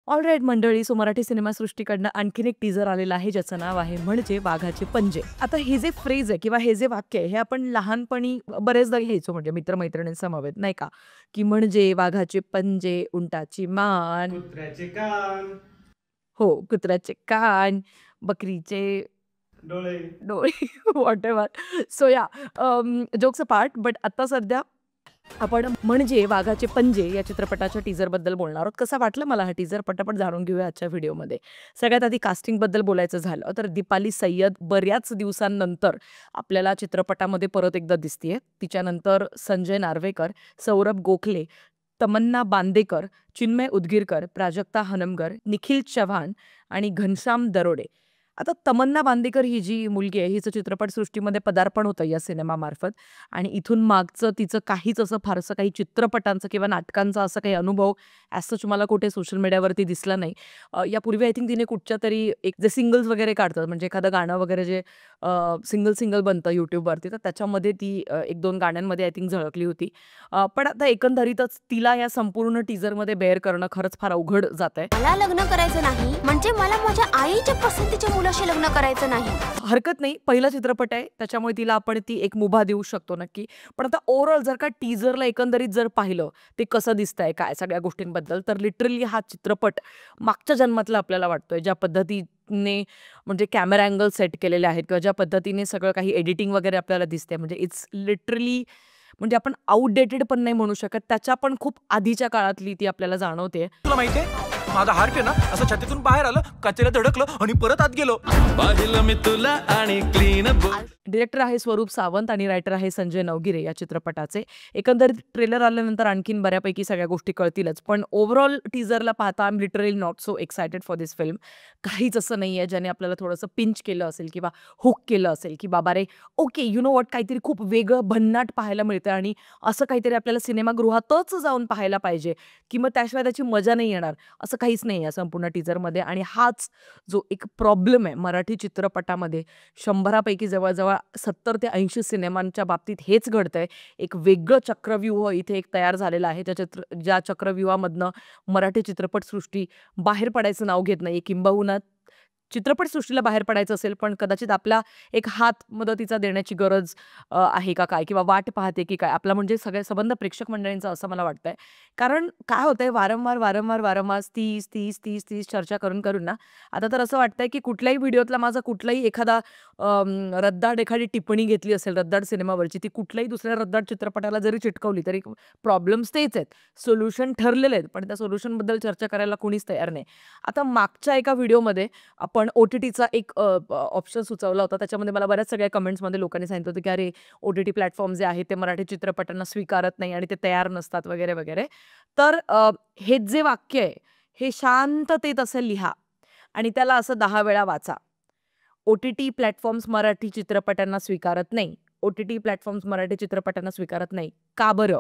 All right मंडळी, so Marathi सिनेमासृष्टीकडनं आणखीन एक टीजर आलेला आहे ज्याचं नाव आहे म्हणजे वाघाचे पंजे. आता हे जे फ्रेज आहे किंवा हे जे वाक्य आहे हे आपण लहानपणी बरेचदा घ्यायचो, म्हणजे मित्रमैत्रिणींसमवेत नाही का, की म्हणजे वाघाचे पंजे, उंटाची मान, कुत्र्याचे कान, हो, कुत्र्याचे कान, बकरीचे डोळे. डोळे व्हॉटएव्हर. सो या जोक्स अपार्ट, बट आता सध्या आपण म्हणजे वाघाचे पंजे या चित्रपटाच्या टीजरबद्दल बोलणार आहोत. कसा वाटला मला हा टीजर पटापट जाणून घेऊया आजच्या व्हिडिओमध्ये. सगळ्यात आधी कास्टिंगबद्दल बोलायचं झालं तर दीपाली सय्यद बऱ्याच दिवसांनंतर आपल्याला चित्रपटामध्ये परत एकदा दिसतीये. तिच्यानंतर संजय नार्वेकर, सौरभ गोखले, तमन्ना बांदेकर, चिन्मय उदगीरकर, प्राजक्ता हनमकर, निखिल चव्हाण आणि घनश्याम दरोडे. आता तमन्ना बांदेकर ही जी मुलगी आहे हिचं चित्रपटसृष्टीमध्ये पदार्पण होतं या सिनेमामार्फत, आणि इथून मागचं तिचं काहीच असं फारसं काही चित्रपटांचं किंवा नाटकांचा असं काही अनुभव ॲज सच मला कुठे सोशल मीडियावरती दिसला नाही. यापूर्वी आय थिंक तिने कुठच्या तरी एक जे सिंगल्स वगैरे काढतात, म्हणजे एखादं गाणं वगैरे जे सिंगल बनतं यूट्यूबवरती, तर त्याच्यामध्ये ती 1-2 गाण्यांमध्ये आय थिंक झळकली होती. पण आता एकंदरीतच तिला या संपूर्ण टीजरमध्ये बेअर करणं खरंच फार अवघड जातंय. मला लग्न करायचं नाही म्हणजे मला माझ्या आईच्या पसंतीच्या मुलाशी लग्न करायचं नाही. हरकत नाही, पहिला चित्रपट आहे त्याच्यामुळे तिला आपण ती एक मुभा देऊ शकतो नक्की. पण आता ओव्हरऑल जर का टीजरला एकंदरीत जर पाहिलं ते कसं दिसतंय काय सगळ्या गोष्टींबद्दल, तर लिटरली हा चित्रपट मागच्या जन्मातला आपल्याला वाटतोय. ज्या पद्धतीने म्हणजे कॅमेरा अँगल सेट केलेले आहेत किंवा ज्या पद्धतीने सगळं काही एडिटिंग वगैरे आपल्याला दिसते, म्हणजे इट्स लिटरली, म्हणजे आपण आउटडेटेड पण नाही म्हणू शकत, त्याच्या पण खूप आधीच्या काळातली ती आपल्याला जाणवते. तुला माहितीये माझा हार्ट आहे ना असं छातीतून बाहेर आलं, कचऱ्यात धडकलं आणि परत आत गेलो. पाहिलं मी तुला आणि क्लीन. डिरेक्टर आहे स्वरूप सावंत आणि रायटर आहे संजय नवगिरे या चित्रपटाचे. एकंदरीत ट्रेलर आल्यानंतर आणखीन बऱ्यापैकी सगळ्या गोष्टी कळतीलच, पण ओव्हरऑल टीजरला पाहता I am literally not so excited for this film. काहीच असं नाही आहे ज्याने आपल्याला थोडंसं पिंच केलं असेल किंवा हुक केलं असेल की बाबा रे ओके यू नो वॉट, काहीतरी खूप वेगळं भन्नाट पाहायला मिळतं आणि असं काहीतरी आपल्याला सिनेमागृहातच जाऊन पाहायला पाहिजे की मग त्याशिवाय त्याची मजा नाही येणार, असं काहीच नाही आहे संपूर्ण टीजरमध्ये. आणि हाच जो एक प्रॉब्लेम आहे मराठी चित्रपटामध्ये, 100पैकी जवळजवळ 70 ते 80 सिनेमांच्या बाबतीत हेच घडतंय. एक वेगळं चक्रव्यूह इथे एक तयार झालेलं आहे, ज्या चक्रव्यूहामधनं मराठी चित्रपटसृष्टी बाहेर पडायचं नाव घेत नाही. किंबहुना चित्रपटसृष्टीला बाहेर पडायचं असेल पण कदाचित आपला एक हात मदतीचा देण्याची गरज आहे का काय, किंवा वाट पाहते की काय आपला, म्हणजे सगळे संबंध प्रेक्षक मंडळींचा, असं मला वाटतंय. कारण काय होतंय, वारंवार तीस चर्चा करून करून ना आता तर असं वाटतंय की कुठल्याही व्हिडिओतला माझा कुठलाही एखादा एखादी टिप्पणी घेतली असेल रद्दाड सिनेमावरची, ती कुठल्याही दुसऱ्या रद्दाड चित्रपटाला जरी चिटकवली तरी प्रॉब्लेम्स तेच आहेत, सोल्युशन ठरलेले आहेत, पण त्या सोल्युशनबद्दल चर्चा करायला कोणीच तयार नाही. आता मागच्या एका व्हिडिओमध्ये आपण OTTचा एक ऑप्शन सुचवला होता. त्याच्यामध्ये मला बऱ्याच सगळ्या कमेंट्समध्ये लोकांनी सांगितलं होतं की अरे OTT प्लॅटफॉर्म जे आहेत ते मराठी चित्रपटांना स्वीकारत नाही आणि ते तयार नसतात वगैरे वगैरे. तर हेच जे वाक्य आहे हे शांततेत असं लिहा आणि त्याला असं 10 वेळा वाचा. OTT प्लॅटफॉर्म्स मराठी चित्रपटांना स्वीकारत नाही. OTT प्लॅटफॉर्म्स मराठी चित्रपटांना स्वीकारत नाही. का बरं?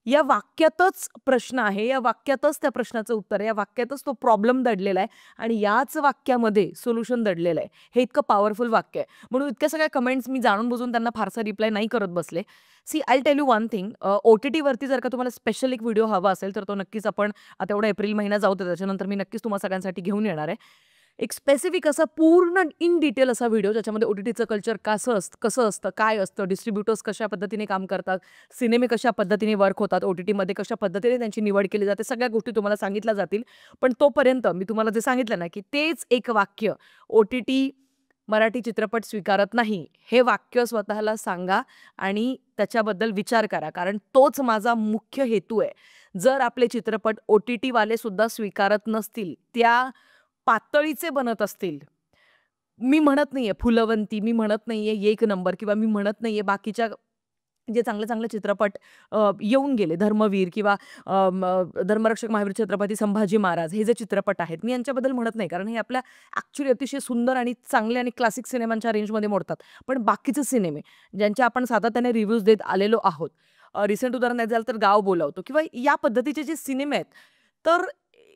या वाक्यातच प्रश्न आहे, या वाक्यातच त्या प्रश्नाचं उत्तर आहे, या वाक्यातच तो प्रॉब्लेम दडलेला आहे आणि याच वाक्यामध्ये सोल्युशन दडलेलं आहे. हे इतकं पॉवरफुल वाक्य आहे. म्हणून इतक्या सगळ्या कमेंट्स मी जाणून बुजून त्यांना फारसा रिप्लाय नाही करत बसले. See I tell you one thing, OTTवरती जर का तुम्हाला स्पेशल एक व्हिडिओ हवा असेल तर तो नक्कीच आपण आता एवढा एप्रिल महिना जाऊ दे, त्याच्यानंतर मी नक्कीच तुम्हाला सगळ्यांसाठी घेऊन येणार आहे. एक स्पेसिफिक असा पूर्ण इन डिटेल असा व्हिडिओ ज्याच्यामध्ये OTTचं कल्चर कसं असतं, काय असतं, डिस्ट्रीब्युटर्स कशा पद्धतीने काम करतात, सिनेमे कशा पद्धतीने वर्क होतात, OTTमध्ये कशा पद्धतीने त्यांची निवड केली जाते, सगळ्या गोष्टी तुम्हाला सांगितल्या जातील. पण तोपर्यंत मी तुम्हाला जे सांगितलं ना की तेच एक वाक्य, OTT मराठी चित्रपट स्वीकारत नाही, हे वाक्य स्वतःला सांगा आणि त्याच्याबद्दल विचार करा, कारण तोच माझा मुख्य हेतू आहे. जर आपले चित्रपट OTTवाले सुद्धा स्वीकारत नसतील, त्या पातळीचे बनत असतील, मी म्हणत नाहीये फुलवंती, मी म्हणत नाहीये एक नंबर, किंवा मी म्हणत नाहीये बाकीच्या जे चांगले चित्रपट येऊन गेले, धर्मवीर किंवा धर्मरक्षक महावीर छत्रपती संभाजी महाराज, हे जे चित्रपट आहेत मी यांच्याबद्दल म्हणत नाही, कारण हे आपल्या ॲक्च्युली अतिशय सुंदर आणि चांगले आणि क्लासिक सिनेमांच्या रेंजमध्ये मोडतात. पण बाकीचे सिनेमे ज्यांचे आपण सातत्याने रिव्ह्यूज देत आलेलो आहोत, रिसेंट उदाहरण द्यायचं झालं तर गाव बोलावतो किंवा या पद्धतीचे जे सिनेमे आहेत, तर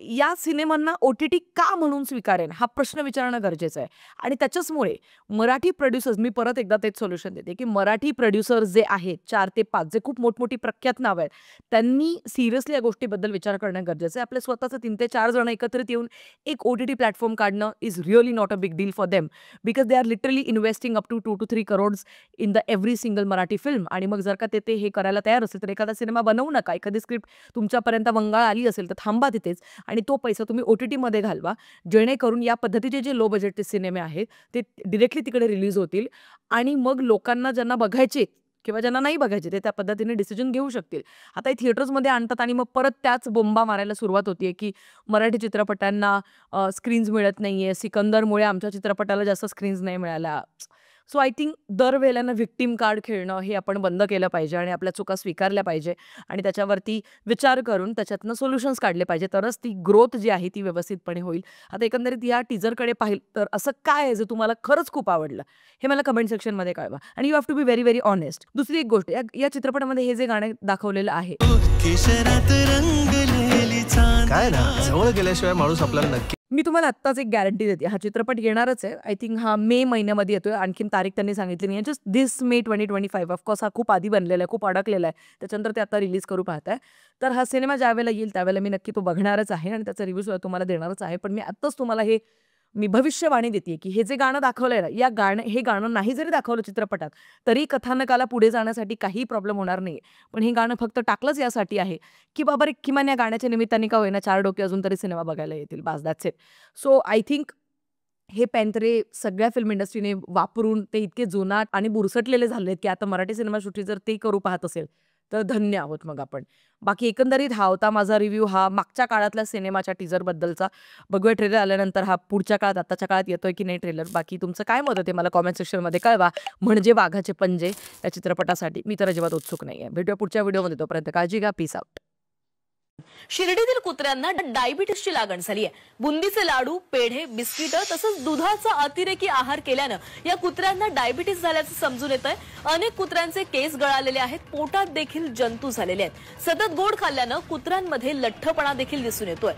या सिनेमांना OTT का म्हणून स्वीकारेन हा प्रश्न विचारणं गरजेचं आहे. आणि त्याच्याचमुळे मराठी प्रोड्युसर्स, मी परत एकदा तेच सोल्युशन देते, की मराठी प्रोड्युसर्स जे आहेत 4 ते 5 जे खूप मोठमोठी प्रख्यात नावं आहेत, त्यांनी सिरियसली या गोष्टीबद्दल विचार करणं गरजेचं आहे. आपले स्वतःचे 3 ते 4 जण एकत्रित येऊन एक OTT प्लॅटफॉर्म काढणं is really not a big deal for them, because they are literally investing up to 2 to 3 crores in the every single Marathi film. आणि मग जर का ते हे करायला तयार असेल तर एखादा सिनेमा बनवू नका. एखादी स्क्रिप्ट तुमच्यापर्यंत वंगाळ आली असेल तर थांबा तिथेच आणि तो पैसा तुम्ही OTT मध्ये घालवा, जेणेकरून या पद्धतीचे जे लो बजेटचे सिनेमे आहेत ते डिरेक्टली तिकडे रिलीज होतील आणि मग लोकांना ज्यांना बघायचे किंवा ज्यांना नाही बघायचे ते त्या पद्धतीने डिसिजन घेऊ शकतील. आता हे थिएटर्समध्ये आणतात आणि मग परत त्याच बोंबा मारायला सुरुवात होतीये, की मराठी चित्रपटांना स्क्रीन्स मिळत नाहीये, सिकंदरमुळे आमच्या चित्रपटाला जास्त स्क्रीन्स नाही मिळाल्या. सो आय थिंक दरवेळेला व्हिक्टीम कार्ड खेळणं हे आपण बंद केलं पाहिजे आणि आपल्या चुका स्वीकारल्या पाहिजे आणि त्याच्यावरती विचार करून त्याच्यातनं सोल्युशन्स काढले पाहिजे, तरच ती ग्रोथ जी आहे ती व्यवस्थितपणे होईल. आता एकंदरीत या टीजरकडे पाहिलं तर असं काय आहे जे तुम्हाला खरंच खूप आवडलं हे मला कमेंट सेक्शनमध्ये कळवा. आणि you have to be very very honest. दुसरी एक गोष्ट, या चित्रपटामध्ये हे जे गाणं दाखवलेलं आहे काय ना, जवळ गेल्याशिवाय माणूस आपल्याला नक्की. मी तुम्हाला आत्ताच एक गॅरंटी देते, हा चित्रपट येणारच आहे. आय थिंक हा मे महिन्यामध्ये येतोय. आणखीन तारीख त्यांनी सांगितली नाही. Just this may 2025. ऑफकोर्स हा खूप आधी बनलेला आहे, खूप अडकलेला आहे. त्याच्यानंतर ते आता रिलीज करू पाहताय. तर हा सिनेमा ज्यावेळेला येईल त्यावेळेला मी नक्की तो बघणारच आहे आणि त्याचा रिव्ह्यू तुम्हाला देणारच आहे. पण मी आत्ताच तुम्हाला मी भविष्यवाणी देते की हे जे गाणं दाखवलंय ना, हे गाणं नाही जरी दाखवलं चित्रपटात तरी कथानकाला पुढे जाण्यासाठी काही प्रॉब्लेम होणार नाही. पण हे गाणं फक्त टाकलंच यासाठी आहे की बाबा रे, किमान या गाण्याच्या निमित्ताने का होईना 4 डोके अजून तरी सिनेमा बघायला येतील. बास, that's it. So I think हे पॅन्त्रे सगळ्या फिल्म इंडस्ट्रीने वापरून ते इतके जुनाट आणि बुरसटलेले झालेत की आता मराठी सिनेमासृष्टी जर ते करू पाहत असेल तर धन्य आहोत मग आपण. बाकी एकंदरीत हा होता माझा रिव्ह्यू, हा मागच्या काळातल्या सिनेमाच्या टीजरबद्दलचा. बघूया ट्रेलर आल्यानंतर हा पुढच्या काळात आताच्या काळात येतोय की नाही ट्रेलर. बाकी तुमचं काय मत आहे मला कॉमेंट सेक्शनमध्ये कळवा. म्हणजे वाघाचे पंजे या चित्रपटासाठी मी तर अजिबात उत्सुक नाहीये. भेटूया पुढच्या व्हिडिओमध्ये, तोपर्यंत काळजी घ्या. Peace out. शिर्डीतील कुत्र्यांना डायबिटीसची लागण झाली आहे. बुंदीचे लाडू, पेढे, बिस्किट तसंच दुधाचा अतिरेकी आहार केल्यानं या कुत्र्यांना डायबिटीस झाल्याचं समजून येतंय. अनेक कुत्र्यांचे केस गळालेले आहेत, पोटात देखील जंतू झालेले आहेत. सतत गोड खाल्ल्यानं कुत्र्यांमध्ये लठ्ठपणा देखील दिसून येतोय.